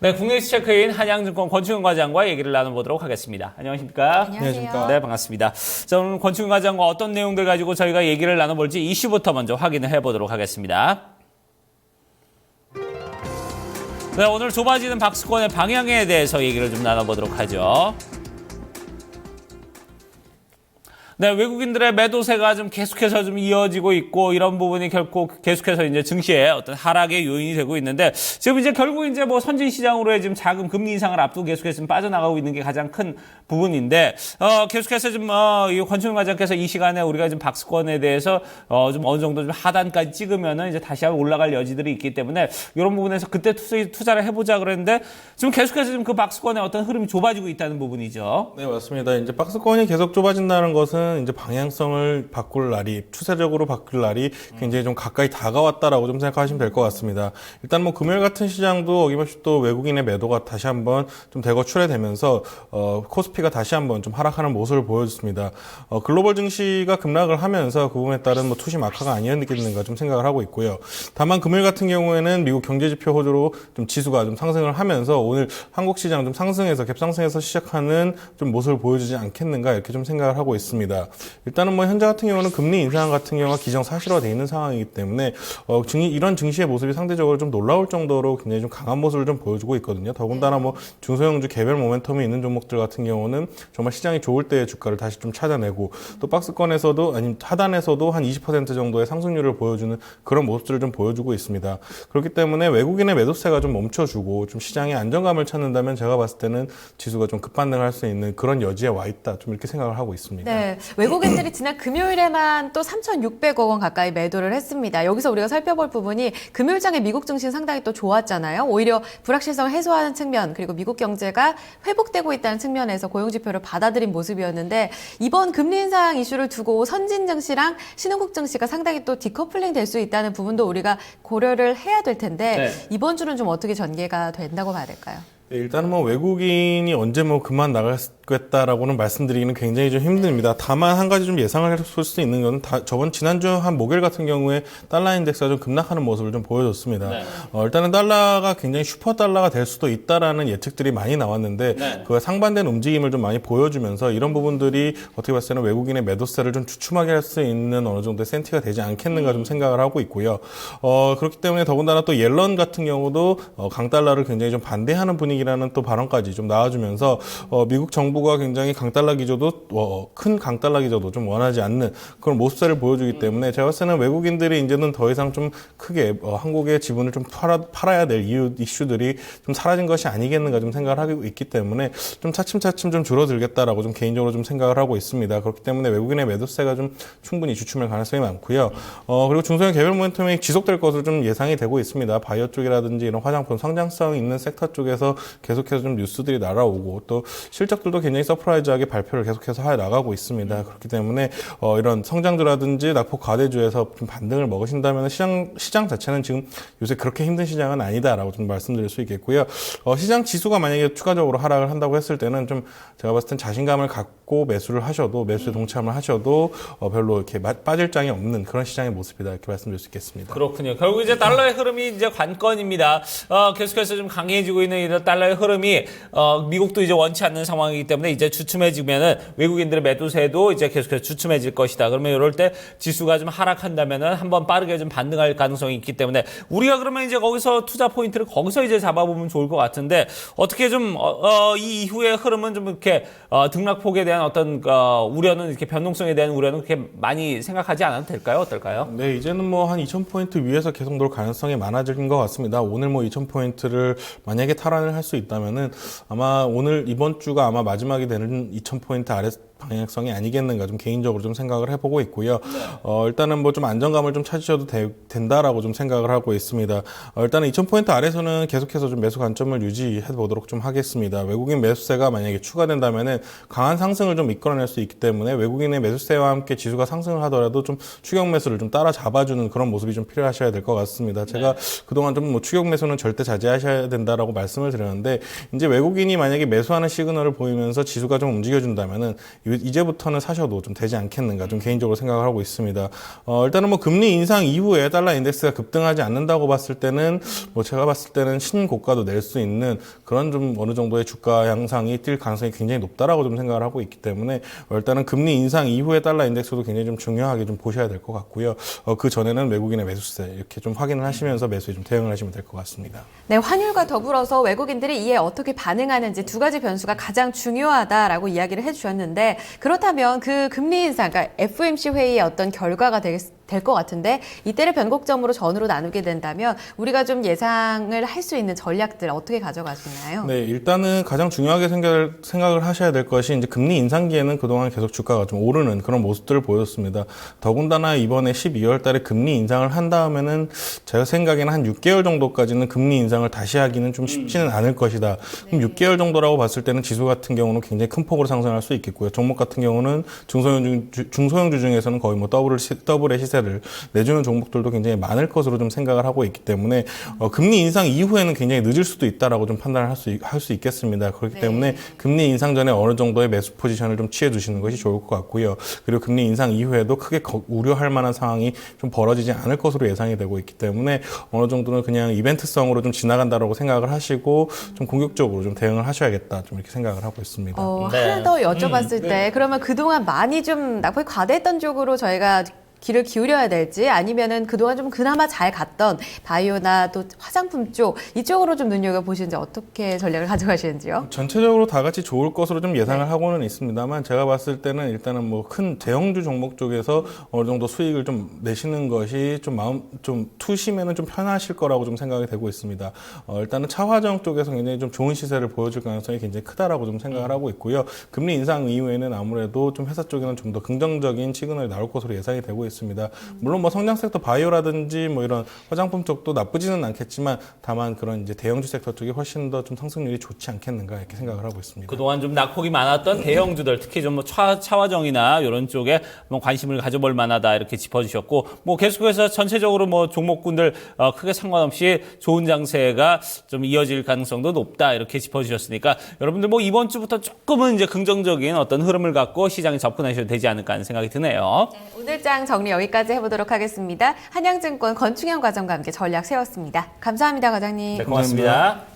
네, 국내시 체크인 한양증권 권충현 과장과 얘기를 나눠보도록 하겠습니다. 안녕하십니까? 안녕하세요. 네, 반갑습니다. 자, 오늘 권충현 과장과 어떤 내용들 가지고 저희가 얘기를 나눠볼지 이슈부터 먼저 확인을 해보도록 하겠습니다. 네, 오늘 좁아지는 박스권의 방향에 대해서 얘기를 좀 나눠보도록 하죠. 네, 외국인들의 매도세가 좀 계속해서 좀 이어지고 있고 이런 부분이 결코 계속해서 이제 증시의 어떤 하락의 요인이 되고 있는데 지금 이제 결국 이제 뭐 선진 시장으로의 지금 자금 금리 인상을 앞두고 계속해서 좀 빠져나가고 있는 게 가장 큰 부분인데 계속해서 좀 이 권충현 과장께서 이 시간에 우리가 좀 박스권에 대해서 좀 어느 정도 좀 하단까지 찍으면은 이제 다시 한번 올라갈 여지들이 있기 때문에 이런 부분에서 그때 투자를 해보자 그랬는데 지금 계속해서 지금 그 박스권의 어떤 흐름이 좁아지고 있다는 부분이죠. 네, 맞습니다. 이제 박스권이 계속 좁아진다는 것은 이제 방향성을 바꿀 날이, 추세적으로 바꿀 날이 굉장히 좀 가까이 다가왔다라고 좀 생각하시면 될 것 같습니다. 일단 뭐 금요일 같은 시장도 어김없이 또 외국인의 매도가 다시 한번 좀 대거 출회되면서 코스피가 다시 한번 좀 하락하는 모습을 보여줬습니다. 글로벌 증시가 급락을 하면서 그 부분에 따른 뭐 투시 마카가 아니었겠는가 좀 생각을 하고 있고요. 다만 금요일 같은 경우에는 미국 경제지표 호조로 좀 지수가 좀 상승을 하면서 오늘 한국 시장 좀 상승해서 갭상승해서 시작하는 좀 모습을 보여주지 않겠는가 이렇게 좀 생각을 하고 있습니다. 일단은 뭐 현재 같은 경우는 금리 인상 같은 경우가 기정사실화되어 있는 상황이기 때문에 이런 증시의 모습이 상대적으로 좀 놀라울 정도로 굉장히 좀 강한 모습을 좀 보여주고 있거든요. 더군다나 뭐 중소형주 개별 모멘텀이 있는 종목들 같은 경우는 정말 시장이 좋을 때의 주가를 다시 좀 찾아내고 또 박스권에서도 아니면 하단에서도 한 20% 정도의 상승률을 보여주는 그런 모습들을 좀 보여주고 있습니다. 그렇기 때문에 외국인의 매도세가 좀 멈춰주고 좀 시장의 안정감을 찾는다면 제가 봤을 때는 지수가 좀 급반등할 수 있는 그런 여지에 와 있다. 좀 이렇게 생각을 하고 있습니다. 네, 외국인들이 지난 금요일에만 또 3,600억 원 가까이 매도를 했습니다. 여기서 우리가 살펴볼 부분이 금요일장의 미국 증시는 상당히 또 좋았잖아요. 오히려 불확실성을 해소하는 측면 그리고 미국 경제가 회복되고 있다는 측면에서 고용지표를 받아들인 모습이었는데 이번 금리 인상 이슈를 두고 선진 증시랑 신흥국 증시가 상당히 또 디커플링 될 수 있다는 부분도 우리가 고려를 해야 될 텐데 네. 이번 주는 좀 어떻게 전개가 된다고 봐야 될까요? 네, 일단은 뭐 외국인이 언제 뭐 그만 나가겠다라고는 말씀드리기는 굉장히 좀 힘듭니다. 다만 한 가지 좀 예상을 해볼 수 있는 건 지난주 한 목요일 같은 경우에 달러 인덱스가 좀 급락하는 모습을 좀 보여줬습니다. 네. 일단은 달러가 굉장히 슈퍼 달러가 될 수도 있다라는 예측들이 많이 나왔는데 네. 그와 상반된 움직임을 좀 많이 보여주면서 이런 부분들이 어떻게 봤을 때는 외국인의 매도세를 좀 주춤하게 할 수 있는 어느 정도의 센티가 되지 않겠는가 좀 생각을 하고 있고요. 그렇기 때문에 더군다나 또 옐런 같은 경우도 강달러를 굉장히 좀 반대하는 분위기라는 또 발언까지 좀 나와주면서 미국 정부가 굉장히 강달러 기조도 큰 강달러 기조도 좀 원하지 않는 그런 모습세를 보여주기 때문에 제가 봤을 때는 외국인들이 이제는 더 이상 좀 크게 한국의 지분을 좀 팔아야 될 이슈들이 좀 사라진 것이 아니겠는가 좀 생각을 하고 있기 때문에 좀 차츰차츰 좀 줄어들겠다라고 좀 개인적으로 좀 생각을 하고 있습니다. 그렇기 때문에 외국인의 매도세가 좀 충분히 주춤할 가능성이 많고요. 그리고 중소형 개별 모멘텀이 지속될 것으로 좀 예상이 되고 있습니다. 바이오 쪽이라든지 이런 화장품 성장성 있는 섹터 쪽에서 계속해서 좀 뉴스들이 날아오고 또 실적들도 굉장히 서프라이즈하게 발표를 계속해서 해 나가고 있습니다. 그렇기 때문에 이런 성장주라든지 낙폭 과대주에서 좀 반등을 먹으신다면 시장 자체는 지금 요새 그렇게 힘든 시장은 아니다라고 좀 말씀드릴 수 있겠고요. 시장 지수가 만약에 추가적으로 하락을 한다고 했을 때는 좀 제가 봤을 땐 자신감을 갖고 매수를 하셔도 매수에 동참을 하셔도 별로 이렇게 빠질 장이 없는 그런 시장의 모습이다 이렇게 말씀드릴 수 있겠습니다. 그렇군요. 결국 이제 달러의 흐름이 이제 관건입니다. 계속해서 좀 강해지고 있는 이런 달러의 흐름이 미국도 이제 원치 않는 상황이기 때문에 이제 주춤해지면은 외국인들의 매도세도 이제 계속해서 주춤해질 것이다. 그러면 이럴 때 지수가 좀 하락한다면은 한번 빠르게 좀 반등할 가능성이 있기 때문에 우리가 그러면 이제 거기서 투자 포인트를 거기서 이제 잡아보면 좋을 것 같은데 어떻게 좀 이 이후의 흐름은 좀 이렇게 등락폭에 대한 어떤 우려는 이렇게 변동성에 대한 우려는 그렇게 많이 생각하지 않아도 될까요? 어떨까요? 네, 이제는 뭐 한 2,000포인트 위에서 계속 놀 가능성이 많아진 것 같습니다. 오늘 뭐 2,000포인트를 만약에 탈환을 할 수 있다면은 아마 이번 주가 아마 마지막이 되는 2,000포인트 아래 방향성이 아니겠는가 좀 개인적으로 좀 생각을 해보고 있고요. 일단은 뭐 좀 안정감을 좀 찾으셔도 된다라고 좀 생각을 하고 있습니다. 일단은 2,000포인트 아래서는 계속해서 좀 매수 관점을 유지해 보도록 좀 하겠습니다. 외국인 매수세가 만약에 추가된다면은 강한 상승을 좀 이끌어낼 수 있기 때문에 외국인의 매수세와 함께 지수가 상승을 하더라도 좀 추격 매수를 좀 따라 잡아주는 그런 모습이 좀 필요하셔야 될 것 같습니다. 제가 그동안 좀 뭐 추격 매수는 절대 자제하셔야 된다라고 말씀을 드렸는데 이제 외국인이 만약에 매수하는 시그널을 보이면서 지수가 좀 움직여준다면은 이제부터는 사셔도 좀 되지 않겠는가 좀 개인적으로 생각을 하고 있습니다. 일단은 뭐 금리 인상 이후에 달러 인덱스가 급등하지 않는다고 봤을 때는 뭐 제가 봤을 때는 신고가도 낼 수 있는 그런 좀 어느 정도의 주가 향상이 뛸 가능성이 굉장히 높다라고 좀 생각을 하고 있기 때문에 일단은 금리 인상 이후에 달러 인덱스도 굉장히 좀 중요하게 좀 보셔야 될 것 같고요. 그 전에는 외국인의 매수세 이렇게 좀 확인을 하시면서 매수에 좀 대응을 하시면 될 것 같습니다. 네, 환율과 더불어서 외국인들이 이에 어떻게 반응하는지 두 가지 변수가 가장 중요하다라고 이야기를 해주셨는데 그렇다면 그 금리 인상, 그러니까 FOMC 회의의 어떤 결과가 될 것 같은데 이때를 변곡점으로 전후로 나누게 된다면 우리가 좀 예상을 할 수 있는 전략들 어떻게 가져가시나요? 네, 일단은 가장 중요하게 생각을 하셔야 될 것이 이제 금리 인상기에는 그동안 계속 주가가 좀 오르는 그런 모습들을 보였습니다. 더군다나 이번에 12월 달에 금리 인상을 한 다음에는 제가 생각에는 한 6개월 정도까지는 금리 인상을 다시 하기는 좀 쉽지는 않을 것이다. 그럼 6개월 정도라고 봤을 때는 지수 같은 경우는 굉장히 큰 폭으로 상승할 수 있겠고요. 종목 같은 경우는 중소형주 중에서는 거의 뭐 더블의 시세를 내주는 종목들도 굉장히 많을 것으로 좀 생각을 하고 있기 때문에 금리 인상 이후에는 굉장히 늦을 수도 있다라고 좀 판단을 할 수 있겠습니다. 그렇기 때문에 금리 인상 전에 어느 정도의 매수 포지션을 좀 취해 두시는 것이 좋을 것 같고요. 그리고 금리 인상 이후에도 크게 우려할 만한 상황이 좀 벌어지지 않을 것으로 예상이 되고 있기 때문에 어느 정도는 그냥 이벤트성으로 좀 지나간다라고 생각을 하시고 좀 공격적으로 좀 대응을 하셔야겠다 좀 이렇게 생각을 하고 있습니다. 네. 하나 더 여쭤봤을 때 그러면 그동안 많이 좀 낙폭이 과대했던 쪽으로 저희가 귀를 기울여야 될지 아니면은 그동안 좀 그나마 잘 갔던 바이오나 또 화장품 쪽 이쪽으로 좀 눈여겨보시는지 어떻게 전략을 가져가시는지요? 전체적으로 다 같이 좋을 것으로 좀 예상을 하고는 있습니다만 제가 봤을 때는 일단은 뭐 큰 대형주 종목 쪽에서 어느 정도 수익을 좀 내시는 것이 좀 투심에는 좀 편하실 거라고 좀 생각이 되고 있습니다. 일단은 차화정 쪽에서 굉장히 좀 좋은 시세를 보여줄 가능성이 굉장히 크다라고 좀 생각을 하고 있고요. 금리 인상 이후에는 아무래도 좀 회사 쪽에는 좀 더 긍정적인 시그널이 나올 것으로 예상이 되고 있습니다. 물론 뭐 성장 섹터 바이오라든지 뭐 이런 화장품 쪽도 나쁘지는 않겠지만 다만 그런 이제 대형주 섹터 쪽이 훨씬 더 좀 상승률이 좋지 않겠는가 이렇게 생각을 하고 있습니다. 그동안 좀 낙폭이 많았던 대형주들, 특히 좀 뭐 차화정이나 이런 쪽에 한번 관심을 가져볼 만하다 이렇게 짚어주셨고, 뭐 계속해서 전체적으로 뭐 종목군들 크게 상관없이 좋은 장세가 좀 이어질 가능성도 높다 이렇게 짚어주셨으니까 여러분들 뭐 이번 주부터 조금은 이제 긍정적인 어떤 흐름을 갖고 시장에 접근하셔도 되지 않을까 하는 생각이 드네요. 네, 오늘 장 정리 여기까지 해보도록 하겠습니다. 한양증권 권충현 과장과 함께 전략 세웠습니다. 감사합니다, 과장님. 네, 고맙습니다.